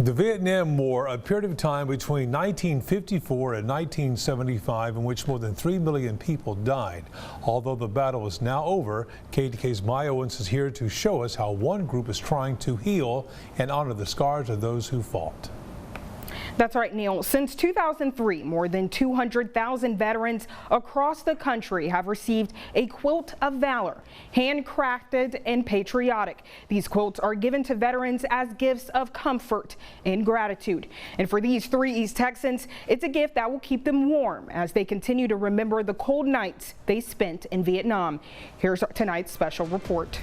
The Vietnam War, a period of time between 1954 and 1975 in which more than 3 million people died. Although the battle is now over, KTK's Maya Owens is here to show us how one group is trying to heal and honor the scars of those who fought. That's right, Neil. Since 2003, more than 200,000 veterans across the country have received a Quilt of Valor, handcrafted and patriotic. These quilts are given to veterans as gifts of comfort and gratitude. And for these 3 East Texans, it's a gift that will keep them warm as they continue to remember the cold nights they spent in Vietnam. Here's tonight's special report.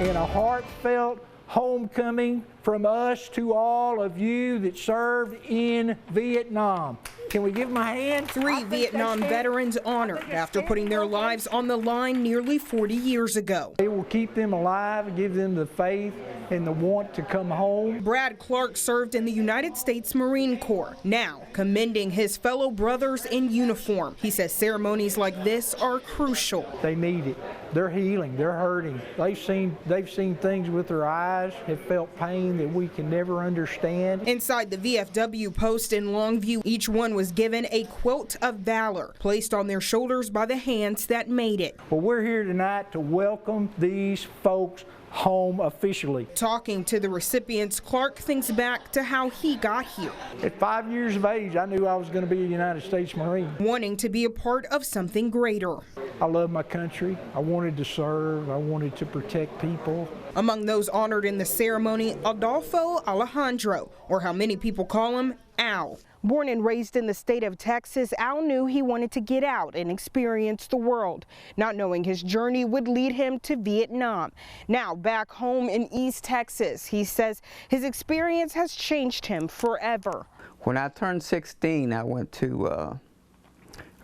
In a heartfelt homecoming from us to all of you that served in Vietnam. Can we give them a hand? 3 Vietnam veterans honored after putting their lives on the line nearly 40 years ago. It will keep them alive and give them the faith and the want to come home. Brad Clark served in the United States Marine Corps, now commending his fellow brothers in uniform. He says ceremonies like this are crucial. They need it. They're healing. They're hurting. They've seen things with their eyes, have felt pain that we can never understand. Inside the VFW post in Longview, each one was given a Quilt of Valor placed on their shoulders by the hands that made it. Well, we're here tonight to welcome these folks home officially. Talking to the recipients, Clark thinks back to how he got here. At 5 years of age, I knew I was going to be a United States Marine. Wanting to be a part of something greater. I love my country. I wanted to serve. I wanted to protect people. Among those honored in the ceremony, Adolfo Alejandro, or how many people call him, Al. Born and raised in the state of Texas, Al knew he wanted to get out and experience the world, not knowing his journey would lead him to Vietnam. Now back home in East Texas, he says his experience has changed him forever. When I turned 16, I went to a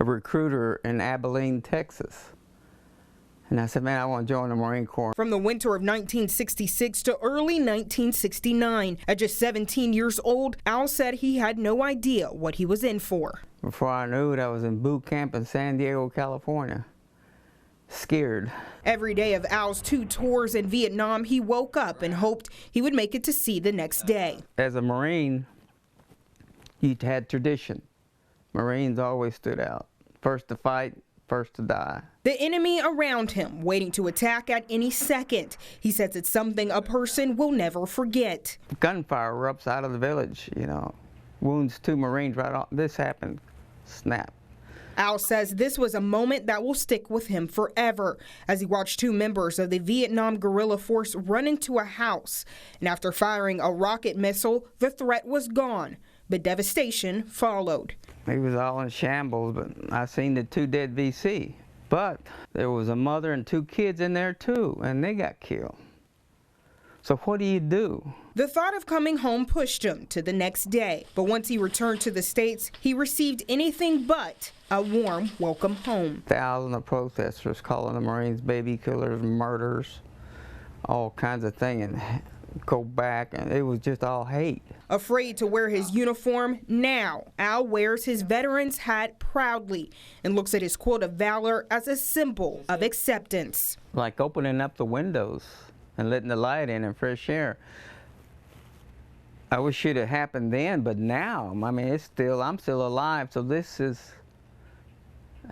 recruiter in Abilene, Texas. And I said, man, I want to join the Marine Corps. From the winter of 1966 to early 1969, at just 17 years old, Al said he had no idea what he was in for. Before I knew it, I was in boot camp in San Diego, California. Scared. Every day of Al's 2 tours in Vietnam, he woke up and hoped he would make it to sea the next day. As a Marine, you had tradition. Marines always stood out. First to fight, first to die. The enemy around him, waiting to attack at any second. He says it's something a person will never forget. Gunfire erupts out of the village, you know. Wounds 2 Marines right off. This happened. Snap. Al says this was a moment that will stick with him forever as he watched 2 members of the Vietnam guerrilla force run into a house. And after firing a rocket missile, the threat was gone, but devastation followed. He was all in shambles, but I seen the 2 dead VC. But there was a mother and 2 kids in there too, and they got killed. So what do you do? The thought of coming home pushed him to the next day. But once he returned to the States, he received anything but a warm welcome home. Thousands of protesters calling the Marines baby killers, murderers, all kinds of things, and go back, and it was just all hate. Afraid to wear his uniform, now Al wears his veteran's hat proudly and looks at his Quilt of Valor as a symbol of acceptance. Like opening up the windows and letting the light in and fresh air. I wish it had happened then, but now, I mean, I'm still alive, so this is,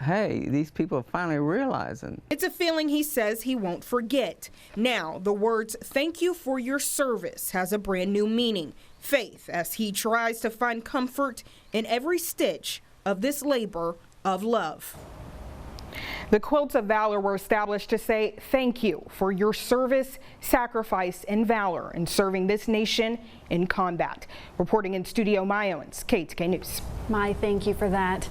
hey, these people are finally realizing. It's a feeling he says he won't forget. Now, the words, "Thank you for your service," has a brand new meaning. Faith, as he tries to find comfort in every stitch of this labor of love. The Quilts of Valor were established to say thank you for your service, sacrifice, and valor in serving this nation in combat. Reporting in studio, Maya Owens, KTK News. My, thank you for that.